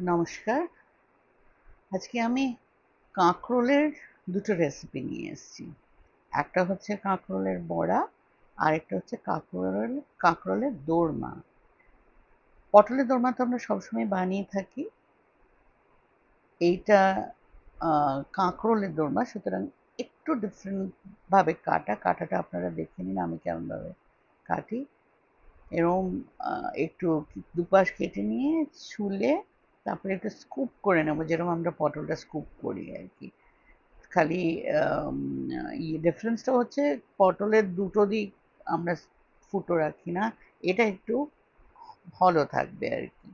নমস্কার। আজকে আমি কাঁকরোলের দুটো রেসিপি নিয়ে এসেছি। একটা হচ্ছে কাঁকরোলের বড়া, আরেকটা হচ্ছে কাঁকরোলের দোরমা। পটলের দোরমা তো আমরা সবসময় বানিয়ে থাকি। এইটা কাঁকরোলের দোরমা, সুতরাং একটু ডিফারেন্ট ভাবে কাটাটা আপনারা দেখে নিন আমি কেমন ভাবে কাটি। এরকম একটু দুপাশ কেটে নিয়ে ছুলে তারপরে একটু স্কুপ করে নেবো, যেরকম আমরা পটলটা স্কুপ করি আর কি। খালি ডিফারেন্সটা হচ্ছে পটলের দুটো দিক আমরা ফুটো রাখি না, এটা একটু ভালো থাকবে আর কি।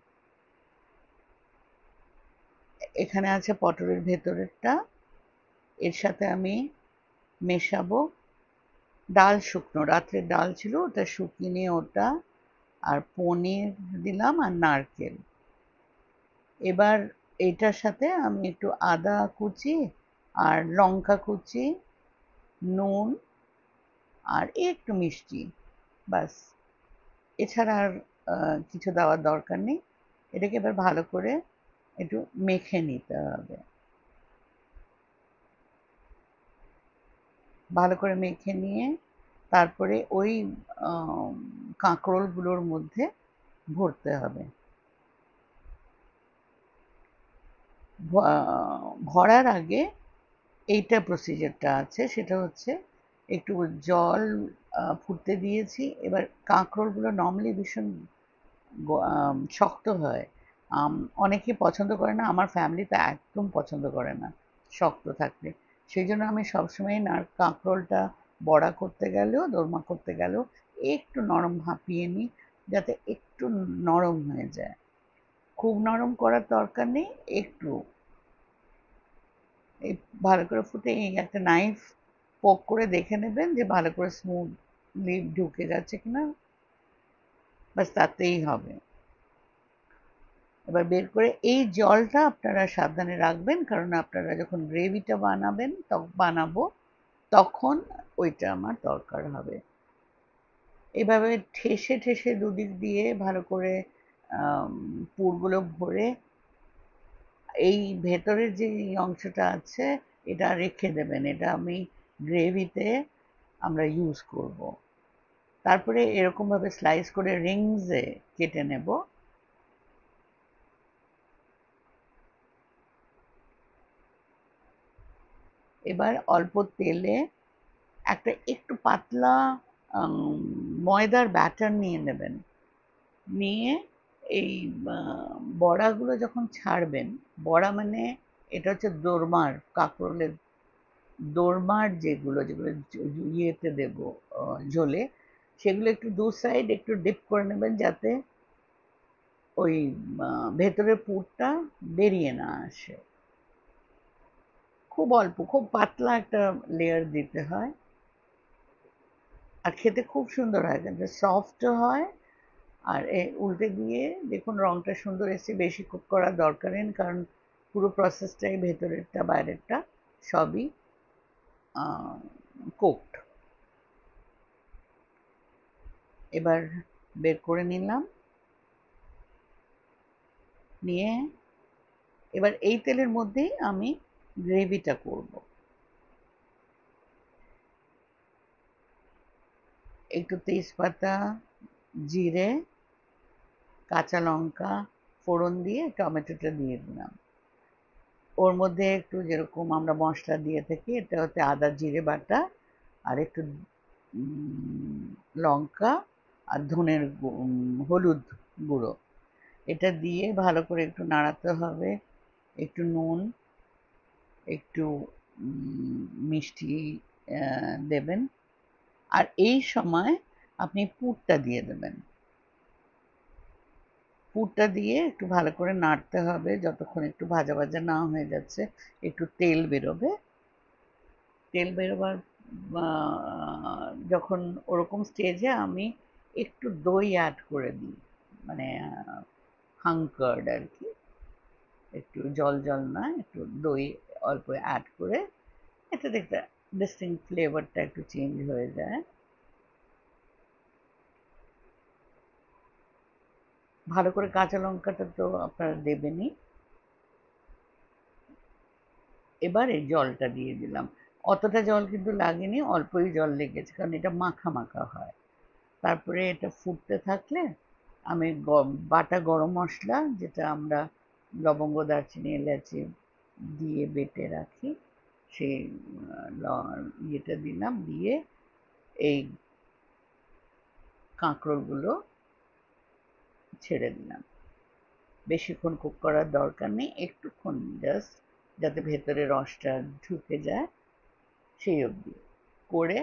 এখানে আছে পটলের ভেতরেরটা, এর সাথে আমি মেশাবো ডাল শুকনো, রাত্রে ডাল ছিল ওটা শুকিয়ে নিয়ে ওটা, আর পনির দিলাম আর নারকেল। এবার এইটার সাথে আমি একটু আদা কুচি আর লঙ্কা কুচি, নুন আর একটু মিষ্টি, ব্যাস। এছাড়া আর কিছু দেওয়ার দরকার নেই। এটাকে এবার ভালো করে একটু মেখে নিতে হবে। ভালো করে মেখে নিয়ে তারপরে ওই কাঁকরোলগুলোর মধ্যে ভরতে হবে। ভরার আগে এইটা প্রসিজারটা আছে, সেটা হচ্ছে একটু জল ফুটতে দিয়েছি। এবার কাঁকরোলগুলো নর্মালি ভীষণ শক্ত হয়। অনেকে পছন্দ করে না, আমার ফ্যামিলিতে একদম পছন্দ করে না শক্ত থাকলে। সেই জন্য আমি সবসময় কাঁকরোলটা বড়া করতে গেলেও দোরমা করতে গেলেও একটু নরম ভাপিয়ে নিই, যাতে একটু নরম হয়ে যায়। খুব নরম করার দরকার নেই, একটু এই ভালো করে ফুটে এই একটা নাইফ পোক করে দেখে নেবেন যে ভালো করে স্মুথলি ঢুকে যাচ্ছে কিনা, ব্যাস তাতেই হবে। এবার বের করে এই জলটা আপনারা সাবধানে রাখবেন, কারণ আপনারা যখন গ্রেভিটা বানাবো তখন ওইটা আমার দরকার হবে। এভাবে ঠেসে ঠেসে দুদিক দিয়ে ভালো করে পুরগুলো ভরে এই ভেতরের যে অংশটা আছে এটা রেখে দেবেন, এটা আমি গ্রেভিতে আমরা ইউজ করব। তারপরে এরকম ভাবে স্লাইস করে রিংসে কেটে নেব। এবার অল্প তেলে একটা একটু পাতলা ময়দার ব্যাটার নিয়ে নেবেন। নিয়ে এই বড়াগুলো যখন ছাড়বেন, বড়া মানে এটা হচ্ছে দোরমার, কাঁকরোলের দোরমার যেগুলো যেগুলো ইয়েতে দেবো ঝোলে, সেগুলো একটু দু সাইড একটু ডিপ করে নেবেন, যাতে ওই ভেতরের পুরটা বেরিয়ে না আসে। খুব অল্প, খুব পাতলা একটা লেয়ার দিতে হয়, আর খেতে খুব সুন্দর হয়, কিন্তু সফটও হয়। আর উল্টে দিয়ে দেখুন রংটা সুন্দর এসেছে, বেশি কুক করার দরকার নেই, কারণ পুরো প্রসেসটাই ভেতরেরটা বাইরেরটা সবই কুকড। এবার বের করে নিলাম, নিয়ে এবার এই তেলের মধ্যেই আমি গ্রেভিটা করব। একটু তেজপাতা, জিরে, কাঁচা লঙ্কা ফোড়ন দিয়ে টমেটোটা দিয়ে দিলাম। ওর মধ্যে একটু যেরকম আমরা মশলা দিয়ে থাকি, এটা হচ্ছে আদা জিরে বাটা, আর একটু লঙ্কা আর হলুদ গুঁড়ো, এটা দিয়ে ভালো করে একটু নাড়াতে হবে। একটু নুন, একটু মিষ্টি দেবেন। আর এই সময় আপনি পুরটা দিয়ে দেবেন। পুরটা দিয়ে একটু ভালো করে নাড়তে হবে যতক্ষণ একটু ভাজা ভাজা না হয়ে যাচ্ছে, একটু তেল বেরোবে। তেল বেরোবার যখন ওরকম স্টেজে আমি একটু দই অ্যাড করে দিই, মানে হাঙ্কার্ড আর কি, একটু জল জল না, একটু দই অল্প অ্যাড করে, এটাতে একটা ডিস্টিংক্ট ফ্লেভারটা একটু চেঞ্জ হয়ে যায়। ভালো করে কাঁচা লঙ্কাটা তো আপনারা দেবেনই, এবার এই জলটা দিয়ে দিলাম। অতটা জল কিন্তু লাগেনি, অল্পই জল লেগেছে, কারণ এটা মাখা মাখা হয়। তারপরে এটা ফুটতে থাকলে আমি বাটা গরম মশলা, যেটা আমরা লবঙ্গ, দারচিনি, এলাচি দিয়ে বেটে রাখি, সেই ইয়েটা দিলাম, দিয়ে এই কাঁকরোলগুলো ছেড়ে দিলাম। বেশিক্ষণ কুক করার দরকার নেই, একটুক্ষণ জাস্ট যাতে ভেতরে রসটা ঢুকে যায় সেই অবধি করে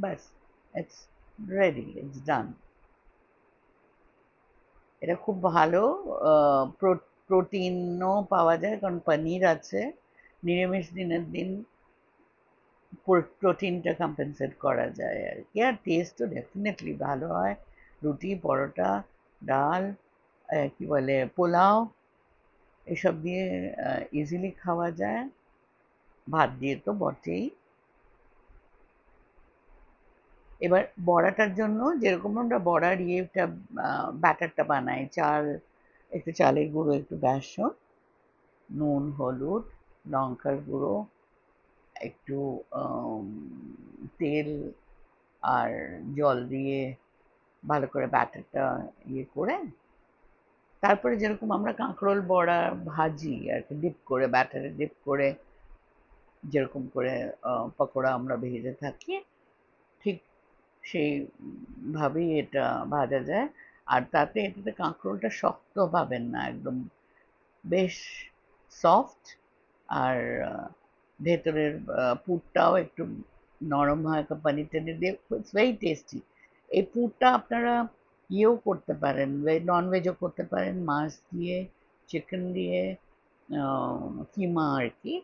ব্যাস, ইটস রেডি, ইটস ডান। এটা খুব ভালো প্রোটিনও পাওয়া যায়, কারণ পনির আছে। নিরামিষ দিনের দিন প্রোটিনটা কম্পেনসেট করা যায় আর কি, আর টেস্টও ডেফিনেটলি ভালো হয়। রুটি, পরোটা, ডাল, কি বলে, পোলাও, এসব দিয়ে ইজিলি খাওয়া যায়, ভাত দিয়ে তো বটেই। এবার বড়াটার জন্য যেরকম আমরা বড়ার ইয়েটা ব্যাটারটা বানাই, একটু চালের গুঁড়ো, একটু বেসন, নুন, হলুদ, লঙ্কার গুঁড়ো, একটু তেল আর জল দিয়ে ভালো করে ব্যাটারটা ইয়ে করে, তারপরে যেরকম আমরা কাঁকরোল বড়া ভাজি আর কি, ডিপ করে, ব্যাটারে ডিপ করে যেরকম করে পকোড়া আমরা ভেজে থাকি, ঠিক সেই ভাবেই এটা ভাজা যায়। আর এটাতে কাঁকরোলটা শক্ত পাবেন না, একদম বেশ সফট। আর ভেতরের পুরটাও একটু নরম হয়, পনির টনির দিয়ে, ইটস ভেরি টেস্টি। এই পুরটা আপনারা ইয়েও করতে পারেন, নন ভেজও করতে পারেন, মাছ দিয়ে, চিকেন দিয়ে, কিমা আর কি,